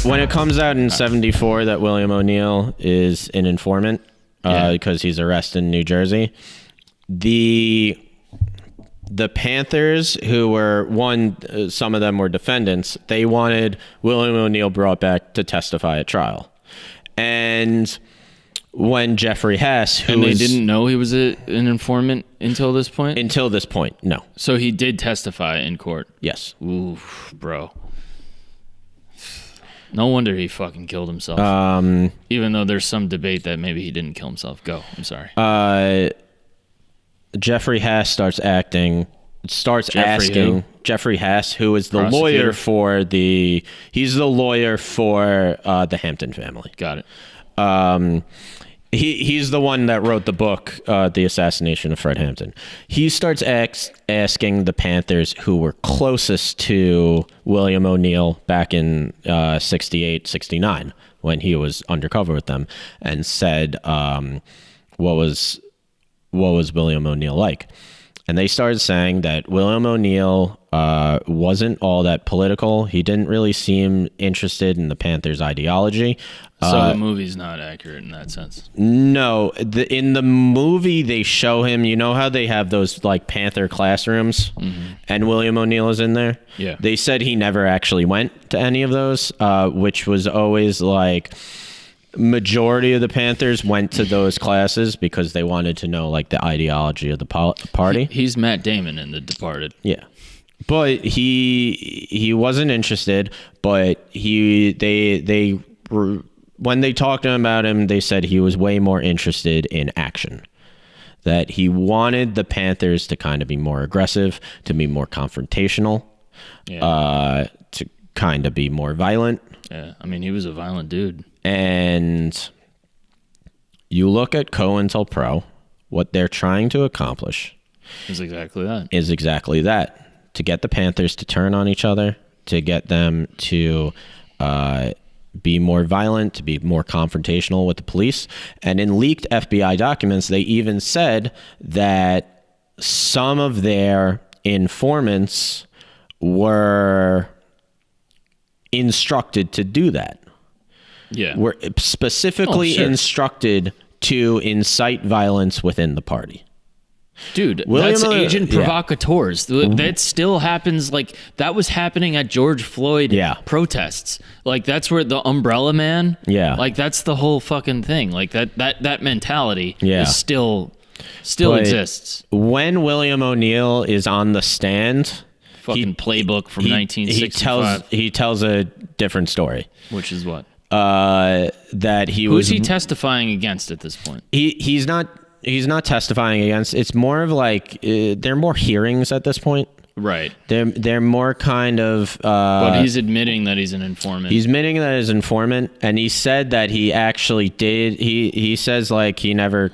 when it comes out in 74 that William O'Neill is an informant because he's arrested in New Jersey, the Panthers, who were some of them were defendants, they wanted William O'Neill brought back to testify at trial. And when Jeffrey Hess, they didn't know he was an informant until this point? Until this point, no. So he did testify in court? Yes. Ooh, bro. No wonder he fucking killed himself. Even though there's some debate that maybe he didn't kill himself. Go. I'm sorry. Jeffrey Hess asking Jeffrey Hess, who is the lawyer for he's the lawyer for the Hampton family. Got it. He's the one that wrote the book, The Assassination of Fred Hampton. He starts asking the Panthers, who were closest to William O'Neill back in 68, 69, when he was undercover with them, and said, what was William O'Neill like? And they started saying that William O'Neill wasn't all that political. He didn't really seem interested in the Panthers' ideology. So the movie's not accurate in that sense? No. In the movie, they show him, you know how they have those like Panther classrooms? Mm-hmm. And William O'Neill is in there? Yeah. They said he never actually went to any of those, which was always like... Majority of the Panthers went to those classes because they wanted to know like the ideology of the party. He's Matt Damon in The Departed. Yeah, but he wasn't interested. But they when they talked to him about him, they said he was way more interested in action. That he wanted the Panthers to kind of be more aggressive, to be more confrontational, to kind of be more violent. Yeah, I mean, he was a violent dude. And you look at COINTELPRO, what they're trying to accomplish is exactly that. To get the Panthers to turn on each other, to get them to be more violent, to be more confrontational with the police. And in leaked FBI documents, they even said that some of their informants were instructed to do that. Yeah. Were specifically instructed to incite violence within the party. Dude, that's agent provocateurs. That still happens. Like, that was happening at George Floyd protests. Like, that's where the umbrella man, like, that's the whole fucking thing. Like, that mentality is still exists. When William O'Neill is on the stand... Fucking playbook from 1965. He tells a different story. Which is what? That he was... Who's he testifying against at this point? He's not testifying against. It's more of like they're more hearings at this point. Right. They're more kind of... but he's admitting that he's an informant. He's admitting that he's an informant, and he said that he actually did... He says, like, he never,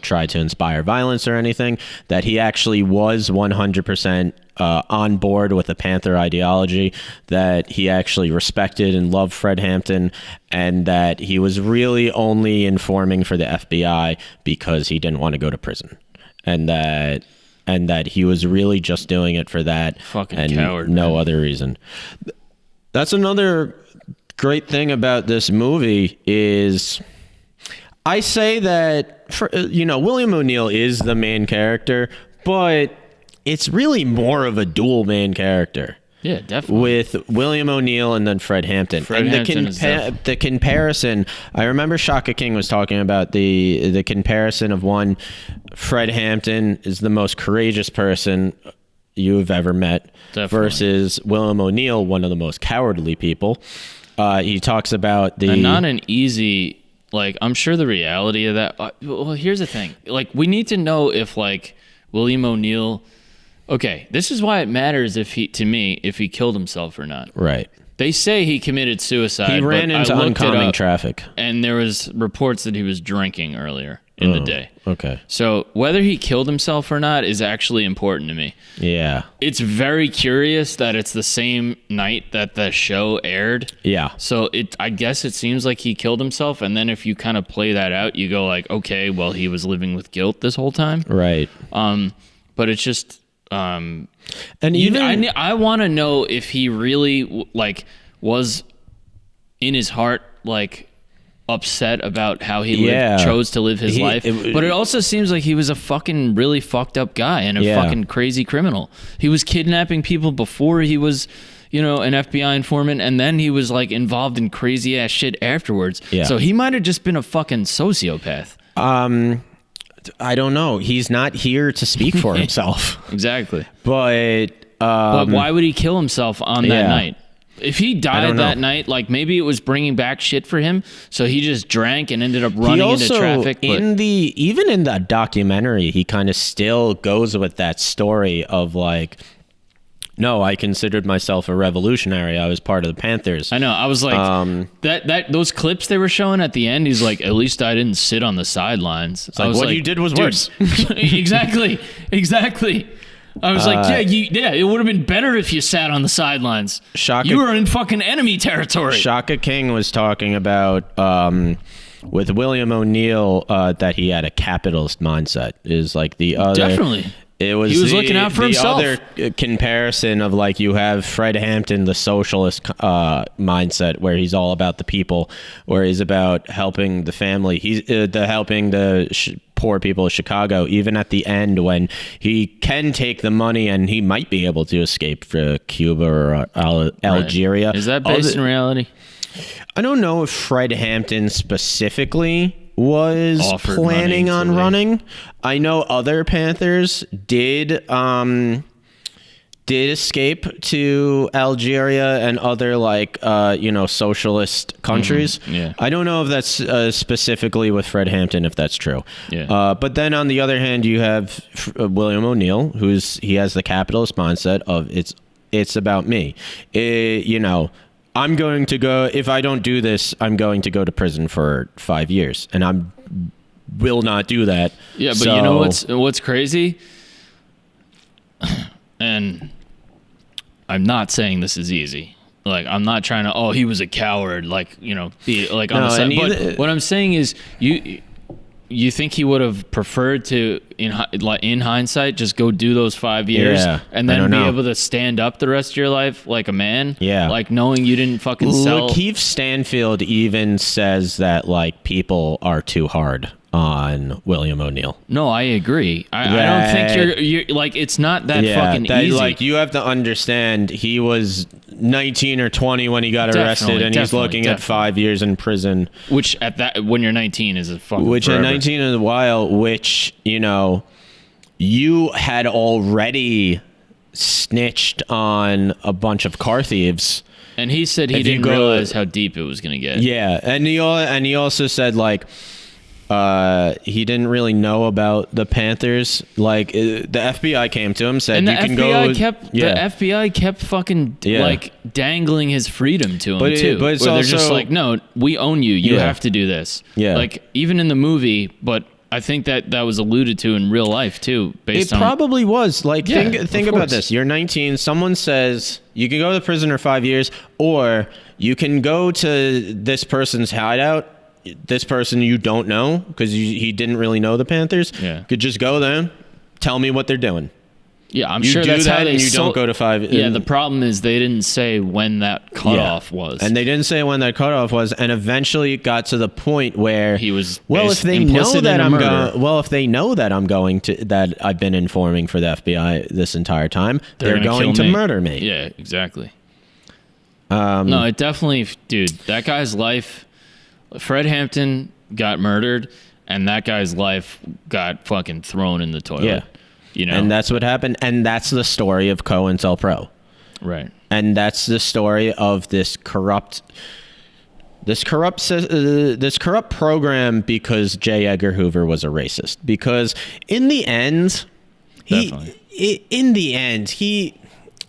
tried to inspire violence or anything, that he actually was 100% on board with the Panther ideology, that he actually respected and loved Fred Hampton, and that he was really only informing for the FBI because he didn't want to go to prison. And that he was really just doing it for that. Fucking and coward, no other reason. That's another great thing about this movie is I say that, William O'Neill is the main character, but it's really more of a dual main character. Yeah, definitely. With William O'Neill and then Fred Hampton. The comparison, I remember Shaka King was talking about the comparison of one, Fred Hampton is the most courageous person you've ever met, versus William O'Neill, one of the most cowardly people. He talks about and not an easy, like, I'm sure the reality of that, well, here's the thing. Like, we need to know if, like, William O'Neill... Okay, this is why it matters if he killed himself or not. Right. They say he committed suicide. He ran into oncoming traffic. And there was reports that he was drinking earlier in the day. Okay. So whether he killed himself or not is actually important to me. Yeah. It's very curious that it's the same night that the show aired. Yeah. So I guess it seems like he killed himself. And then if you kind of play that out, you go like, okay, well, he was living with guilt this whole time. Right. But it's just... and even I want to know if he really was in his heart, like, upset about how he chose to live his life. But it also seems like he was a fucking really fucked up guy and a fucking crazy criminal. He was kidnapping people before he was, you know, an FBI informant, and then he was like involved in crazy ass shit afterwards. Yeah. So he might have just been a fucking sociopath. I don't know. He's not here to speak for himself. Exactly. But why would he kill himself on that night? If he died that night, like maybe it was bringing back shit for him, so he just drank and ended up running into traffic. Even in the documentary, he kind of still goes with that story of like, no, I considered myself a revolutionary. I was part of the Panthers. I know. I was like, those clips they were showing at the end, he's like, at least I didn't sit on the sidelines. It's like, what you did was worse. Exactly. I was like, it would have been better if you sat on the sidelines. You were in fucking enemy territory. Shaka King was talking about with William O'Neill that he had a capitalist mindset. Is like the other. Definitely. He was looking out for himself. The other comparison of like you have Fred Hampton, the socialist mindset, where he's all about the people, where he's about helping the family. He's helping the poor people of Chicago. Even at the end, when he can take the money and he might be able to escape for Cuba or Algeria. Right. Is that based in reality? I don't know if Fred Hampton specifically was planning on running. I know other Panthers did escape to Algeria and other like socialist countries. Mm-hmm. Yeah. I don't know if that's specifically with Fred Hampton, if that's true. Yeah. But then on the other hand, you have William O'Neill, he has the capitalist mindset of it's about me. I'm going to go, if I don't do this, I'm going to go to prison for 5 years, and I will not do that. Yeah, but you know what's crazy? And I'm not saying this is easy. Like, I'm not trying to, he was a coward, like, on the side. But what I'm saying is, you think he would have preferred to, in hindsight, just go do those 5 years and then be able to stand up the rest of your life like a man? Yeah. Like knowing you didn't fucking sell. Lakeith Stanfield even says that like people are too hard on William O'Neill. No, I agree. I don't think you're like, it's not that fucking easy. Like, you have to understand, he was 19 or 20 when he got arrested, and he's looking at 5 years in prison. Which when you're 19 is a fucking forever. At 19 is a while, which, you had already snitched on a bunch of car thieves. And he said he didn't realize how deep it was going to get. Yeah, and he also said, like, he didn't really know about the Panthers. Like, the FBI came to him, said, and you can go. The FBI kept fucking like dangling his freedom to him too. But it's where also, they're just like, no, we own you. You have to do this. Yeah. Like, even in the movie, but I think that was alluded to in real life too. It probably was. Like, think about this. You're 19. Someone says you can go to prison for 5 years, or you can go to this person's hideout. This person you don't know, because he didn't really know the Panthers, could just go there, tell me what they're doing. Yeah, I'm sure that's how they don't go to 5. Yeah, the problem is they didn't say when that cutoff was. And they didn't say when that cutoff was, and eventually it got to the point where he was if they know that I'm going to that I've been informing for the FBI this entire time, they're going to murder me. Yeah, exactly. No, it definitely, dude, that guy's life. Fred Hampton got murdered, and that guy's life got fucking thrown in the toilet. Yeah. And that's what happened, and that's the story of COINTELPRO. Right. And that's the story of this corrupt program, because J. Edgar Hoover was a racist. Because in the end,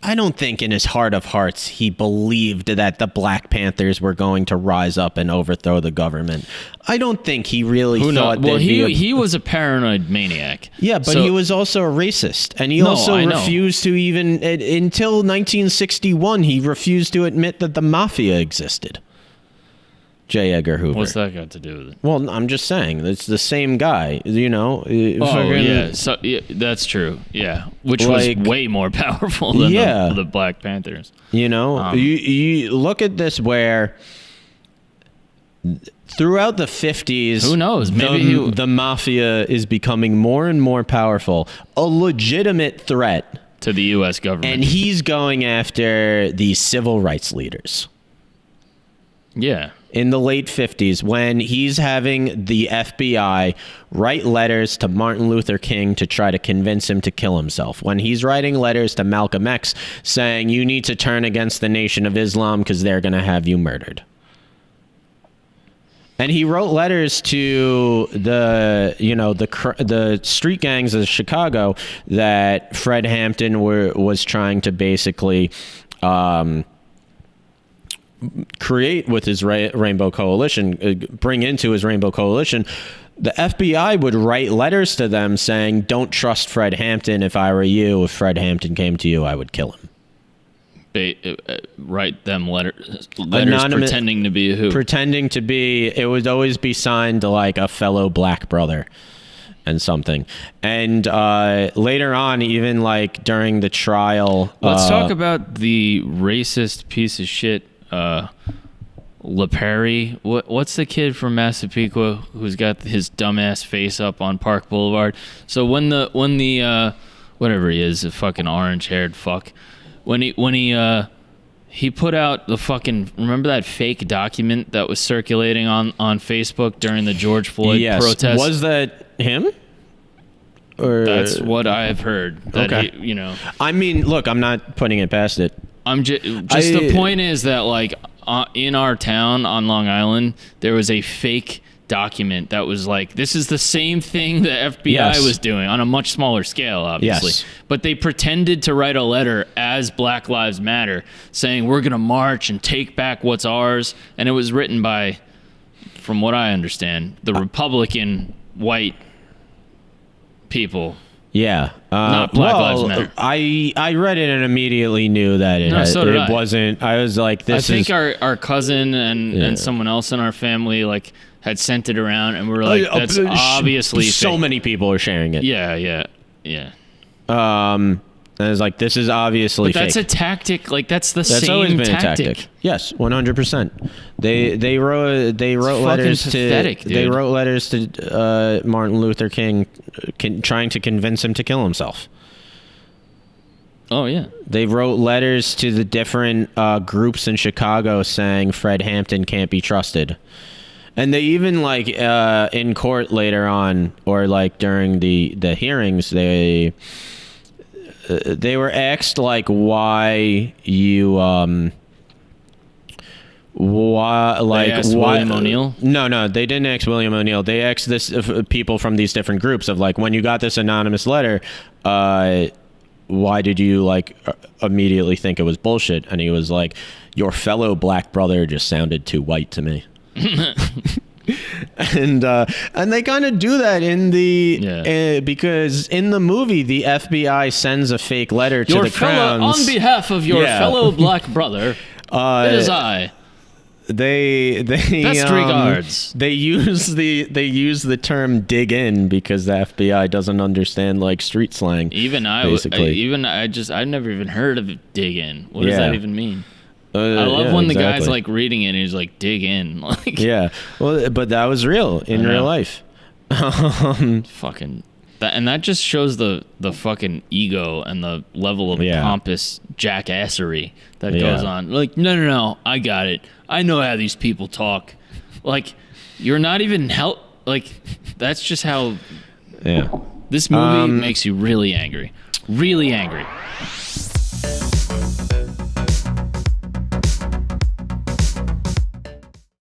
I don't think in his heart of hearts he believed that the Black Panthers were going to rise up and overthrow the government. I don't think he really thought that. Well, he was a paranoid maniac. Yeah, but he was also a racist. And he refused to even, until 1961, he refused to admit that the mafia existed. J. Edgar Hoover. What's that got to do with it? Well, I'm just saying, it's the same guy, yeah. So, that's true. Yeah. Which was way more powerful than the Black Panthers. You look at this where throughout the 50s, who knows? Maybe the mafia is becoming more and more powerful, a legitimate threat to the U.S. government. And he's going after the civil rights leaders. Yeah. In the late 50s, when he's having the FBI write letters to Martin Luther King to try to convince him to kill himself. When he's writing letters to Malcolm X saying, you need to turn against the Nation of Islam because they're going to have you murdered. And he wrote letters to the street gangs of Chicago that Fred Hampton was trying to basically create with his Rainbow Coalition, bring into his Rainbow Coalition. The FBI would write letters to them saying, don't trust Fred Hampton. If I were you, if Fred Hampton came to you, I would kill him. Write them letters pretending to be who? Pretending to be, it would always be signed like a fellow black brother and something. And later on, even like during the trial. Let's talk about the racist piece of shit, LaPerry. What's the kid from Massapequa who's got his dumbass face up on Park Boulevard? So when the whatever he is, a fucking orange-haired fuck. When he put out the fucking, remember that fake document that was circulating on Facebook during the George Floyd protest? Was that him? Or that's what I've heard. That okay. I mean, look, I'm not putting it past it. The point is that like in our town on Long Island, there was a fake document that was like, this is the same thing the FBI was doing on a much smaller scale, obviously. Yes. But they pretended to write a letter as Black Lives Matter saying, we're going to march and take back what's ours. And it was written by, from what I understand, the Republican white people. Yeah. Not Black Lives Matter. I read it and immediately knew that it wasn't. I was like, I think our cousin and someone else in our family like had sent it around, and we were like, that's obviously so fake. Many people are sharing it. Yeah. And I was like, this is obviously fake. That's a tactic. Like that's same always been tactic. A tactic. Yes, 100%. They wrote letters pathetic, to dude. They wrote letters to Martin Luther King, trying to convince him to kill himself. Oh yeah. They wrote letters to the different groups in Chicago saying Fred Hampton can't be trusted. And they even like in court later on, or like during the hearings, they were asked like why William O'Neill? No, they didn't ask William O'Neill. They asked this people from these different groups of like, when you got this anonymous letter, why did you like immediately think it was bullshit? And he was like, your fellow black brother just sounded too white to me. And they kind of do that in the because in the movie the FBI sends a fake letter to the Crowns on behalf of your fellow black brother. It is I. They best regards. They use the term dig in because the FBI doesn't understand like street slang. I've never even heard of dig in. What does that even mean? I love when the guy's like reading it and he's like, dig in. Like, yeah. Well, but that was real in real life. Fucking that, and that just shows the fucking ego and the level of pompous jackassery that goes on. Like, no, I got it. I know how these people talk. Like, you're not even like, that's just how this movie makes you really angry. Really angry.